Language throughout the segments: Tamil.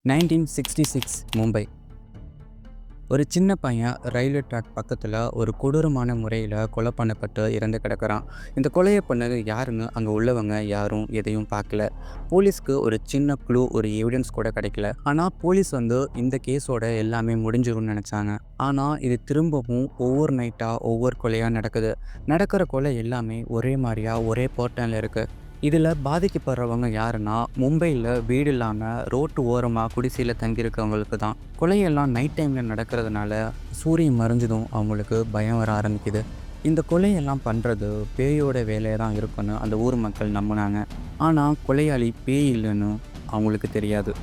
1966 மும்பை. ஒரு சின்ன பையன் ரயில்வே ட்ராக் பக்கத்தில் ஒரு கொடூரமான முறையில் கொலை பண்ணப்பட்டு இறந்து கிடக்கிறான். இந்த கொலையை பண்ணது யாருன்னு அங்கே உள்ளவங்க யாரும் எதையும் பார்க்கல. போலீஸ்க்கு ஒரு சின்ன க்ளூ, ஒரு எவிடன்ஸ் கூட கிடைக்கல. ஆனால் போலீஸ் இந்த கேஸோட எல்லாமே முடிஞ்சிரும்னு நினச்சாங்க. ஆனால் இது திரும்பவும் ஒவ்வொரு நைட்டாக ஒவ்வொரு கொலையாக நடக்குது. நடக்கிற கொலை எல்லாமே ஒரே மாதிரியாக ஒரே பேட்டர்னில் இருக்குது. இதில் பாதிக்கப்படுறவங்க யாருன்னா, மும்பையில் வீடு இல்லாமல் ரோட்டு ஓரமாக குடிசையில் தங்கியிருக்கவங்களுக்கு தான். கொலையெல்லாம் நைட் டைமில் நடக்கிறதுனால சூரியன் மறைஞ்சதும் அவங்களுக்கு பயம் வர ஆரம்பிக்குது. இந்த கொலையெல்லாம் பண்ணுறது பேயோட வேலையாக தான் இருக்குன்னு அந்த ஊர் மக்கள் நம்பினாங்க. ஆனால் கொலையாளி பேய் இல்லைன்னு அவங்களுக்கு தெரியாது.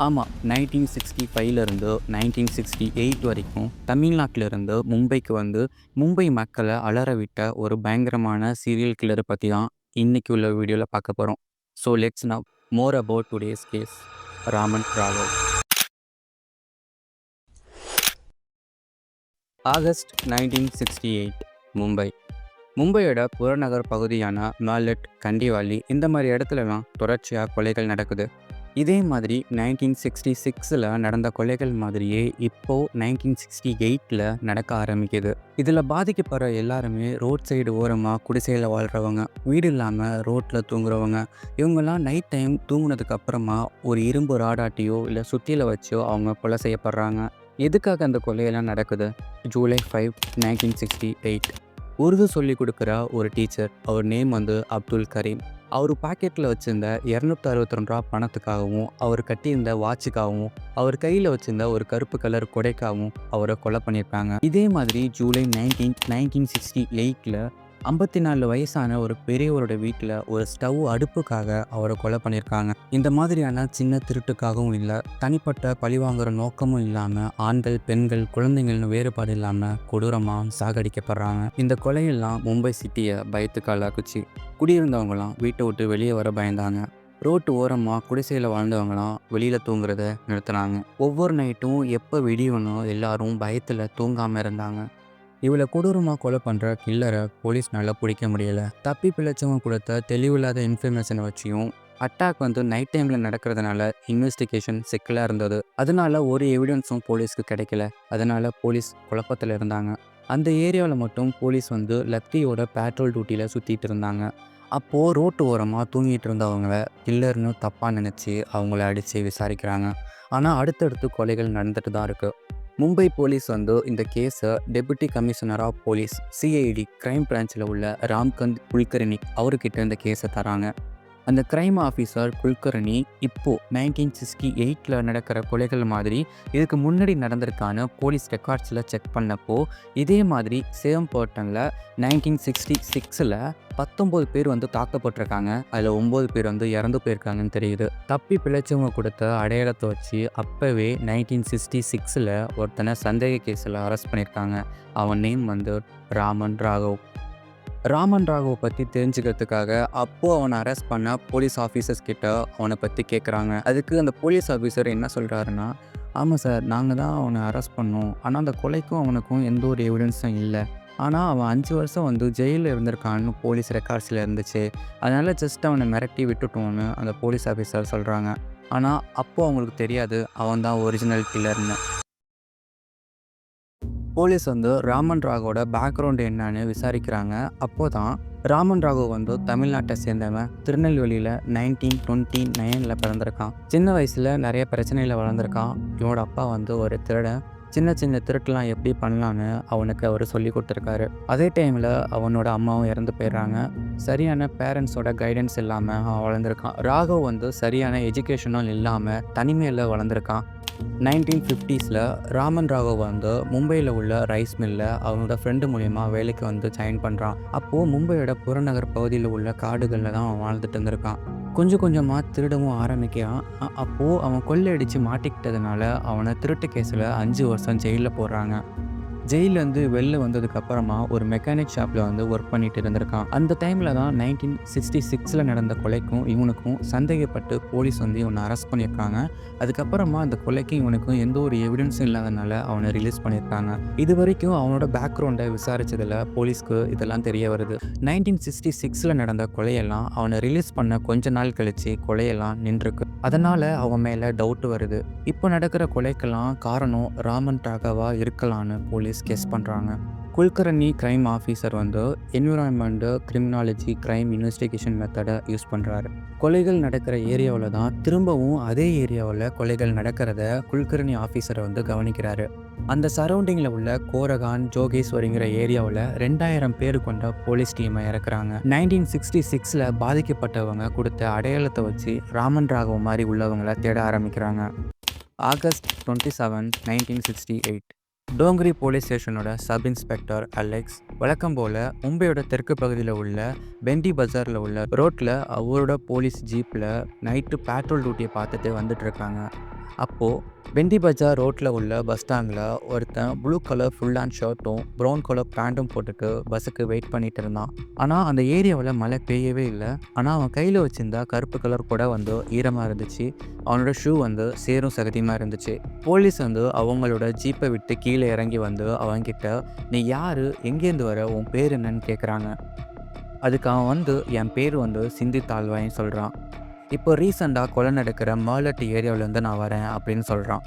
ஆமாம், 1965லேருந்து 1968 வரைக்கும் தமிழ்நாட்டிலிருந்து மும்பைக்கு மும்பை மக்களை அலற விட்ட ஒரு பயங்கரமான சீரியல் கில்லரை பற்றி தான் இன்னைக்கு உள்ள வீடியோவில் பார்க்க போகிறோம். So let's know more about today's case. Raman Raghav. August 1968 Mumbai. மும்பையோட புறநகர் பகுதியான மாலட், கண்டிவாலி இந்த மாதிரி இடத்துலலாம் தொடர்ச்சியாக கொலைகள் நடக்குது. இதே மாதிரி 1966 நடந்த கொலைகள் மாதிரியே இப்போது 1968 நடக்க ஆரம்பிக்குது. இதில் பாதிக்கப்படுற எல்லாருமே ரோட் சைடு ஓரமாக குடிசையில் வாழ்கிறவங்க, வீடு இல்லாமல் ரோட்டில் தூங்குறவங்க. இவங்கெல்லாம் நைட் டைம் தூங்குனதுக்கு அப்புறமா ஒரு இரும்பு ராடாட்டியோ இல்லை சுத்தியில் வச்சோ அவங்க கொலை செய்யப்படுறாங்க. எதுக்காக அந்த கொலையெல்லாம் நடக்குது? ஜூலை 5, 1968 உருது சொல்லி கொடுக்குற ஒரு டீச்சர், அவர் நேம் அப்துல் கரீம். அவர் பாக்கெட்டில் வச்சுருந்த 262 ரூபா பணத்துக்காகவும், அவர் கட்டியிருந்த வாட்சுக்காகவும், அவர் கையில் வச்சுருந்த ஒரு கருப்பு கலர் கொடைக்காகவும் அவரை கொலை பண்ணியிருக்காங்க. இதே மாதிரி ஜூலை 19, 1968 54 வயசான ஒரு பெரியவரோட வீட்டில் ஒரு ஸ்டவ் அடுப்புக்காக அவரை கொலை பண்ணியிருக்காங்க. இந்த மாதிரியான சின்ன திருட்டுக்காகவும் இல்லை, தனிப்பட்ட பழிவாங்குற நோக்கமும் இல்லாமல் ஆண்கள், பெண்கள், குழந்தைங்கள்னு வேறுபாடு இல்லாமல் கொடூரமாக சாகடிக்கப்படுறாங்க. இந்த கொலையெல்லாம் மும்பை சிட்டியை பயத்துக்கு ஆளாக்குச்சு. குடியிருந்தவங்களாம் வீட்டை விட்டு வெளியே வர பயந்தாங்க. ரோட்டு ஓரமாக குடிசையில் வாழ்ந்தவங்களாம் வெளியில் தூங்குறத நிறுத்தினாங்க. ஒவ்வொரு நைட்டும் எப்போ விடியணும் எல்லாரும் பயத்தில் தூங்காமல் இருந்தாங்க. இவளை கொடூரமாக கொலை பண்ணுற கில்லரை போலீஸ்னால பிடிக்க முடியலை. தப்பி பிழைச்சவங்க கொடுத்த தெளிவில்லாத இன்ஃபர்மேஷனை வச்சியும் அட்டாக் நைட் டைமில் நடக்கிறதுனால இன்வெஸ்டிகேஷன் சிக்கலாக இருந்தது. அதனால ஒரு எவிடன்ஸும் போலீஸ்க்கு கிடைக்கல. அதனால போலீஸ் குழப்பத்தில் இருந்தாங்க. அந்த ஏரியாவில் மட்டும் போலீஸ் லத்தியோட பேட்ரோல் டியூட்டியில் சுற்றிட்டு இருந்தாங்க. அப்போது ரோட்டு ஓரமாக தூங்கிட்டு இருந்தவங்கள கில்லர்னு தப்பாக நினச்சி அவங்கள அடித்து விசாரிக்கிறாங்க. ஆனால் அடுத்தடுத்து கொலைகள் நடந்துட்டு தான் இருக்குது. மும்பை போலீஸ் இந்த கேஸை deputy commissioner of police CID crime பிரான்ச்சில் உள்ள ராம்கந்த் குல்கர்னி அவர்கிட்ட இந்த கேஸை தராங்க. அந்த கிரைம் ஆஃபீஸர் குல்கர்னி இப்போது 1968 நடக்கிற கொலைகள் மாதிரி இதுக்கு முன்னாடி நடந்திருக்கான போலீஸ் ரெக்கார்ட்ஸில் செக் பண்ணப்போ இதே மாதிரி சேம் பேட்டர்னில் 1966 19 பேர் தாக்கப்பட்டிருக்காங்க. அதில் 9 பேர் இறந்து போயிருக்காங்கன்னு தெரியுது. தப்பி பிழைச்சவங்க கொடுத்த அடையாளத்தை வச்சு அப்போவே 1966 ஒருத்தனை சந்தேக கேஸில் அரெஸ்ட் பண்ணியிருக்காங்க. அவன் நேம் ராமன் ராகவ். ராமன் ராகவை பற்றி தெரிஞ்சுக்கிறதுக்காக அப்போது அவனை அரெஸ்ட் பண்ண போலீஸ் ஆஃபீஸர்ஸ் கிட்ட அவனை பற்றி கேட்குறாங்க. அதுக்கு அந்த போலீஸ் ஆஃபீஸர் என்ன சொல்கிறாருன்னா, ஆமாம் சார், நாங்கள் தான் அவனை அரெஸ்ட் பண்ணோம். ஆனால் அந்த கொலைக்கும் அவனுக்கும் எந்த ஒரு எவிடன்ஸும் இல்லை. ஆனால் அவன் 5 வருஷம் ஜெயிலில் இருந்திருக்கான்னு போலீஸ் ரெக்கார்ட்ஸில் இருந்துச்சு. அதனால் ஜஸ்ட் அவனை மிரட்டி விட்டுட்டோன்னு அந்த போலீஸ் ஆஃபீஸர் சொல்கிறாங்க. ஆனால் அப்போது அவங்களுக்கு தெரியாது அவன் தான் ஒரிஜினல் கில்லர்னு. போலீஸ் ராமன் ராகவோட பேக்ரவுண்டு என்னன்னு விசாரிக்கிறாங்க. அப்போ தான் ராமன் ராகவ் தமிழ்நாட்டை சேர்ந்தவன். திருநெல்வேலியில் 1929 பிறந்திருக்கான். சின்ன வயசில் நிறைய பிரச்சனையில் வளர்ந்துருக்கான். இவனோட அப்பா ஒரு திருடன். சின்ன சின்ன திருட்டுலாம் எப்படி பண்ணலான்னு அவனுக்கு அவர் சொல்லி கொடுத்துருக்காரு. அதே டைமில் அவனோட அம்மாவும் இறந்து போயிடுறாங்க. சரியான பேரண்ட்ஸோட கைடன்ஸ் இல்லாமல் அவன் வளர்ந்துருக்கான். ராகவ் சரியான எஜுகேஷனும் இல்லாமல் தனிமையில் வளர்ந்துருக்கான். 1950s ராமன் ராகவ் மும்பையில் உள்ள ரைஸ் மில்லில் அவனோட ஃப்ரெண்டு மூலயமா வேலைக்கு ஜாயின் பண்ணுறான். அப்போது மும்பையோட புறநகர் பகுதியில் உள்ள காடுகளில் தான் அவன் வாழ்ந்துட்டு இருந்திருக்கான். கொஞ்சம் கொஞ்சமாக திருடவும் ஆரம்பிக்கிறான். அப்போது அவன் கொள்ளையடித்து மாட்டிக்கிட்டதுனால அவனை திருட்டு கேஸில் 5 வருஷம் ஜெயிலில் போடுறாங்க. ஜெயிலேருந்து வெளில வந்ததுக்கப்புறமா ஒரு மெக்கானிக் ஷாப்பில் வந்து ஒர்க் பண்ணிட்டு இருந்திருக்கான். அந்த டைமில் தான் 1966 நடந்த கொலைக்கும் இவனுக்கும் சந்தேகப்பட்டு போலீஸ் வந்து இவனை அரெஸ்ட் பண்ணியிருக்காங்க. அதுக்கப்புறமா அந்த கொலைக்கும் இவனுக்கும் எந்த ஒரு எவிடன்ஸும் இல்லாதனால அவனை ரிலீஸ் பண்ணியிருக்காங்க. இது வரைக்கும் அவனோட பேக்ரவுண்டை விசாரிச்சதில் போலீஸ்க்கு இதெல்லாம் தெரிய வருது. 1966 நடந்த கொலையெல்லாம் அவனை ரிலீஸ் பண்ண கொஞ்ச நாள் கழிச்சு கொலையெல்லாம் நின்றுருக்கு. அதனால் அவன் மேலே டவுட் வருது. இப்போ நடக்கிற கொலைக்கெல்லாம் காரணம் ராமன் ராகவா இருக்கலான்னு போலீஸ் கெஸ் பண்ணுறாங்க. குல்கர்னி கிரைம் ஆஃபீஸர் வந்து என்விரான்மெண்ட் கிரிமினாலஜி கிரைம் இன்வெஸ்டிகேஷன் மெத்தடை யூஸ் பண்ணுறாரு. கொலைகள் நடக்கிற ஏரியாவில் தான் திரும்பவும் அதே ஏரியாவில் கொலைகள் நடக்கிறத குல்கர்னி ஆஃபீஸரை வந்து கவனிக்கிறாரு. அந்த சரௌண்டிங்கில் உள்ள கோரகான் ஜோகேஸ்வரிங்கிற ஏரியாவில் 2000 பேர் கொண்ட போலீஸ் டீமை இறக்குறாங்க. 1966 பாதிக்கப்பட்டவங்க கொடுத்த அடையாளத்தை வச்சு ராமன் ராகவ் மாதிரி உள்ளவங்களை தேட ஆரம்பிக்கிறாங்க. ஆகஸ்ட் 27, 1968 டோங்கிரி போலீஸ் ஸ்டேஷனோட சப் இன்ஸ்பெக்டர் அலெக்ஸ் வழக்கம் போல் மும்பையோட தெற்கு பகுதியில் உள்ள பெண்டி பஜாரில் உள்ள ரோட்டில் அவரோட போலீஸ் ஜீப்பில் நைட்டு பேட்ரோல் டியூட்டியை பார்த்துட்டு வந்துட்டுருக்காங்க. அப்போது பெண்டி பஜார் ரோட்டில் உள்ள பஸ் ஸ்டாண்டில் ஒருத்தன் ப்ளூ கலர் ஃபுல் ஹேண்ட் ஷர்ட்டும் ப்ரௌன் கலர் பேண்ட்டும் போட்டுட்டு பஸ்ஸுக்கு வெயிட் பண்ணிட்டு இருந்தான். ஆனால் அந்த ஏரியாவில் மழை பெய்யவே இல்லை. ஆனால் அவன் கையில் வச்சிருந்தா கருப்பு கலர் கூட வந்து ஈரமாக இருந்துச்சு. அவனோட ஷூ வந்து சேரும் சகதியமாக இருந்துச்சு. போலீஸ் வந்து அவங்களோட ஜீப்பை விட்டு கீழே இறங்கி வந்து அவன்கிட்ட, நீ யார், எங்கேருந்து வர, உன் பேர் என்னன்னு கேட்குறாங்க. அதுக்கு அவன் வந்து, என் பேர் வந்து சிந்தி தாழ்வாயின்னு சொல்கிறான். இப்போ ரீசெண்டாக கொலை நடக்கிற மாலட் ஏரியாவிலேருந்து நான் வரேன் அப்படின்னு சொல்கிறான்.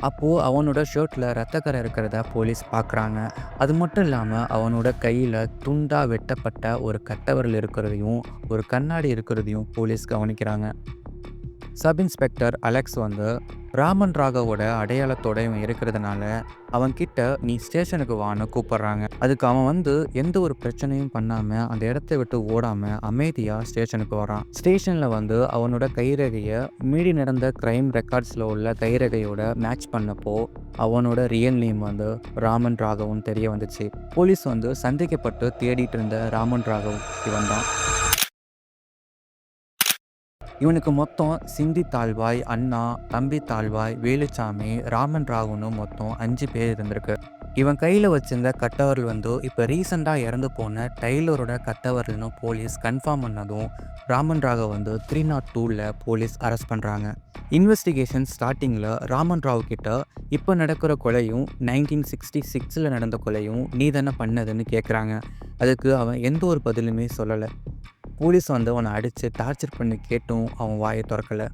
அப்போது அவனோட ஷர்ட்டில் ரத்தக்கரை இருக்கிறத போலீஸ் பார்க்குறாங்க. அது மட்டும் இல்லாமல் அவனோட கையில் துண்டாக வெட்டப்பட்ட ஒரு கட்டவிரல் இருக்கிறதையும் ஒரு கண்ணாடி இருக்கிறதையும் போலீஸ் கவனிக்கிறாங்க. சப் இன்ஸ்பெக்டர் அலெக்ஸ் வந்து ராமன் ராகவோட அடையாளத்தோட இவன் இருக்கிறதுனால அவன்கிட்ட நீ ஸ்டேஷனுக்கு வான்னு கூப்பிட்றாங்க. அதுக்கு அவன் வந்து எந்த ஒரு பிரச்சனையும் பண்ணாமல் அந்த இடத்த விட்டு ஓடாமல் அமைதியாக ஸ்டேஷனுக்கு வரான். ஸ்டேஷனில் வந்து அவனோட கைரேகையை மீறி நடந்த க்ரைம் ரெக்கார்ட்ஸில் உள்ள கைரேகையோட மேட்ச் பண்ணப்போ அவனோட ரியல் நேம் வந்து ராமன் ராகவன் தெரிய வந்துச்சு. போலீஸ் வந்து சந்தேகப்பட்டு தேடிட்டு இருந்த ராமன் ராகவ் இவன் தான். இவனுக்கு மொத்தம் சிந்தி தாழ்வாய், அண்ணா, தம்பி தாழ்வாய், வேலுச்சாமி, ராமன் ராகுன்னு மொத்தம் 5 பேர் இருந்திருக்கு. இவன் கையில் வச்சிருந்த கட்டவரல் வந்து இப்போ ரீசெண்டாக இறந்து போன டைலரோட கட்டவரல்னு போலீஸ் கன்ஃபார்ம் பண்ணதும் ராமன் ராகவ் வந்து 302ல் போலீஸ் அரெஸ்ட் பண்ணுறாங்க. இன்வெஸ்டிகேஷன் ஸ்டார்டிங்கில் ராமன் ராவ் கிட்ட இப்போ நடக்கிற கொலையும் 1966 நடந்த கொலையும் நீ தானே பண்ணதுன்னு கேட்குறாங்க. அதுக்கு அவன் எந்த ஒரு பதிலுமே சொல்லலை. போலீஸ் வந்து அவனை அடித்து டார்ச்சர் பண்ணி கேட்டும் அவன் வாயை திறக்கலை.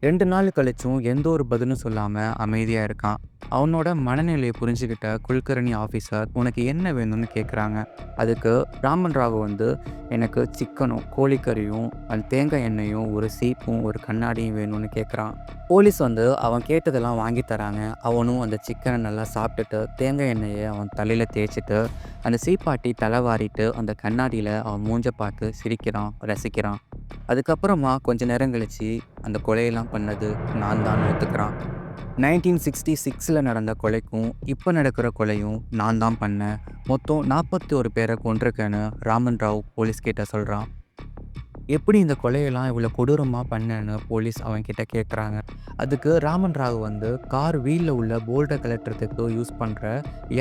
2 நாள் கழிச்சும் எந்த ஒரு பதிலும் சொல்லாமல் அமைதியாக இருக்கான். அவனோட மனநிலையை புரிஞ்சுக்கிட்ட குல்கர்னி ஆஃபீஸர் உனக்கு என்ன வேணும்னு கேட்குறாங்க. அதுக்கு ராமன் ராவ் வந்து எனக்கு சிக்கனும் கோழிக்கறியும் அந்த தேங்காய் எண்ணெயும் ஒரு சீப்பும் ஒரு கண்ணாடியும் வேணும்னு கேட்குறான். போலீஸ் வந்து அவன் கேட்டதெல்லாம் வாங்கி தராங்க. அவனும் அந்த சிக்கனை நல்லா சாப்பிட்டுட்டு தேங்காய் எண்ணெயை அவன் தலையில் தேய்ச்சிட்டு அந்த சீப்பாட்டி தலைவாரிட்டு அந்த கண்ணாடியில் அவன் மூஞ்ச பார்த்து சிரிக்கிறான், ரசிக்கிறான். அதுக்கப்புறமா கொஞ்ச நேரம் கழிச்சு அந்த கொலையெல்லாம் பண்ணது நான் தான் ஒத்துக்கிறான். 1966 நடந்த கொலைக்கும் இப்போ நடக்கிற கொலையும் நான் தான் பண்ணேன். மொத்தம் 41 பேரை கொண்டிருக்கேன்னு ராமன் ராவ் போலீஸ்கிட்ட சொல்கிறான். எப்படி இந்த கொலையெல்லாம் இவ்வளோ கொடூரமாக பண்ணேன்னு போலீஸ் அவன்கிட்ட கேட்குறாங்க. அதுக்கு ராமன் ராவ் வந்து கார் வீலில் உள்ள போல்ட்டை கலட்டுறதுக்கு யூஸ் பண்ணுற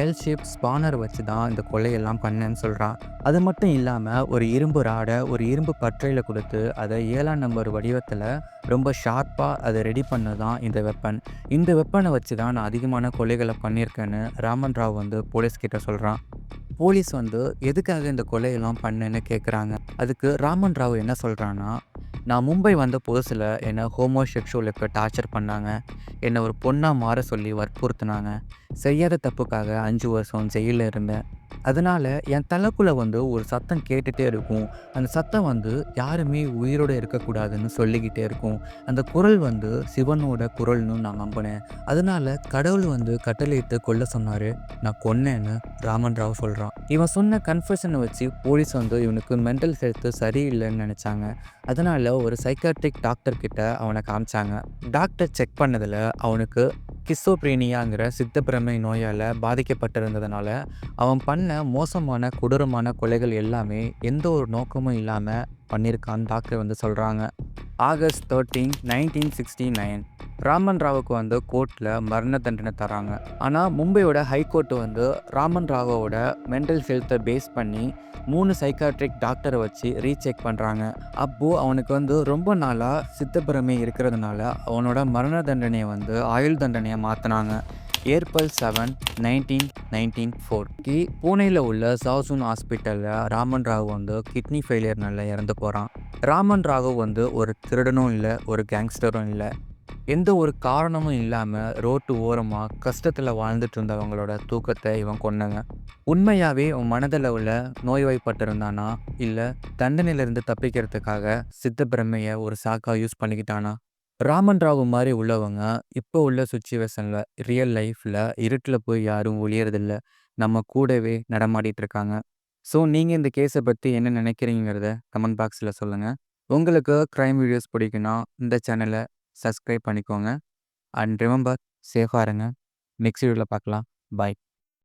எல் ஷேப் ஸ்பானர் வச்சு தான் இந்த கொலையெல்லாம் பண்ணேன்னு சொல்கிறான். அது மட்டும் இல்லாமல் ஒரு இரும்பு ராடை ஒரு இரும்பு பற்றையில் கொடுத்து அதை 7ஆம் நம்பர் வடிவத்தில் ரொம்ப ஷார்ப்பாக அதை ரெடி பண்ண தான் இந்த வெப்பன். இந்த வெப்பனை வச்சு தான் நான் அதிகமான கொலைகளை பண்ணியிருக்கேன்னு ராமன் ராவ் வந்து போலீஸ்கிட்ட சொல்கிறான். போலீஸ் வந்து எதுக்காக இந்த கொலையெல்லாம் பண்ணேன்னு கேட்குறாங்க. அதுக்கு ராமன் ராவ் என்ன சொல்கிறான்னா, நான் மும்பை வந்த புதுசில் என்னை ஹோமோசெக்ஷுவலுக்கு டார்ச்சர் பண்ணாங்க. என்னை ஒரு பொண்ணாக மாற சொல்லி வற்புறுத்தினாங்க. செய்யாத தப்புக்காக 5 வருஷம் ஜெயிலில் இருந்தேன். அதனால் என் தலைக்குள்ளே வந்து ஒரு சத்தம் கேட்டுகிட்டே இருக்கும். அந்த சத்தம் வந்து யாருமே உயிரோடு இருக்கக்கூடாதுன்னு சொல்லிக்கிட்டே இருக்கும். அந்த குரல் வந்து சிவனோட குரல்னு நான் நம்பினேன். அதனால் கடவுள் வந்து கட்டளையிட்டு கொல்ல சொன்னார். நான் கொன்னேன்னு ராமன் ராவ் சொல்கிறான். இவன் சொன்ன கன்ஃபெஷனை வச்சு போலீஸ் வந்து இவனுக்கு மென்டல் ஹெல்த்து சரியில்லைன்னு நினச்சாங்க. அதனால் ஒரு சைக்காட்ரிக் டாக்டர்கிட்ட அவனை காமிச்சாங்க. டாக்டர் செக் பண்ணதில் அவனுக்கு கிஸ்ஸோப்ரீனியாங்கிற சித்தப்பிரமை நோயால் பாதிக்கப்பட்டிருந்ததுனால அவன் பண்ண மோசமான கொடூரமான கொலைகள் எல்லாமே எந்த ஒரு நோக்கமும் இல்லாமல் பண்ணியிருக்கான்னு டாக்டர் வந்து சொல்கிறாங்க. ஆகஸ்ட் 13, 1969 ராமன் ராவுக்கு வந்து கோர்ட்டில் மரண தண்டனை தராங்க. ஆனால் மும்பையோட ஹைகோர்ட்டு வந்து ராமன் ராவோட மென்டல் ஹெல்த்தை பேஸ் பண்ணி 3 சைக்காட்ரிக் டாக்டரை வச்சு ரீசெக் பண்ணுறாங்க. அப்போது அவனுக்கு வந்து ரொம்ப நாளாக சித்தப்பிரமை இருக்கிறதுனால அவனோட மரண தண்டனையை வந்து ஆயுள் தண்டனையை மாற்றினாங்க. ஏப்ரல் 7, 1994 பூனேயில் உள்ள சாசூன் ஹாஸ்பிட்டலில் ராமன் ராவ் வந்து கிட்னி ஃபெயிலியர்னால இறந்து போகிறான். ராமன் ராவ் வந்து ஒரு திருடனும் இல்லை, ஒரு கேங்ஸ்டரும் இல்லை. எந்த ஒரு காரணமும் இல்லாமல் ரோட்டு ஓரமாக கஷ்டத்தில் வாழ்ந்துட்டு இருந்தவங்களோட தூக்கத்தை இவன் கொன்னாங்க. உண்மையாகவே அவன் மனதளவில் நோய்வாய்ப்பட்டிருந்தானா, இல்லை தண்டனையிலிருந்து தப்பிக்கிறதுக்காக சித்தப்பிரமையை ஒரு சாக்காக யூஸ் பண்ணிக்கிட்டானா? ராமன் ராவ் மாதிரி உள்ளவங்க இப்போ உள்ள சுச்சுவேஷனில் ரியல் லைஃப்பில் இருட்டில் போய் யாரும் ஒளியறதில்ல, நம்ம கூடவே நடமாடிட்டு இருக்காங்க. ஸோ நீங்கள் இந்த கேஸை பற்றி என்ன நினைக்கிறீங்கிறத கமெண்ட் பாக்ஸில் சொல்லுங்கள். உங்களுக்கு க்ரைம் வீடியோஸ் பிடிக்குன்னா இந்த சேனலை சப்ஸ்கிரைப் பண்ணிக்கோங்க. அண்ட் ரிமெம்பர், சேஃபாக இருங்க. நெக்ஸ்ட் வீடியோவில் பார்க்கலாம். பாய்.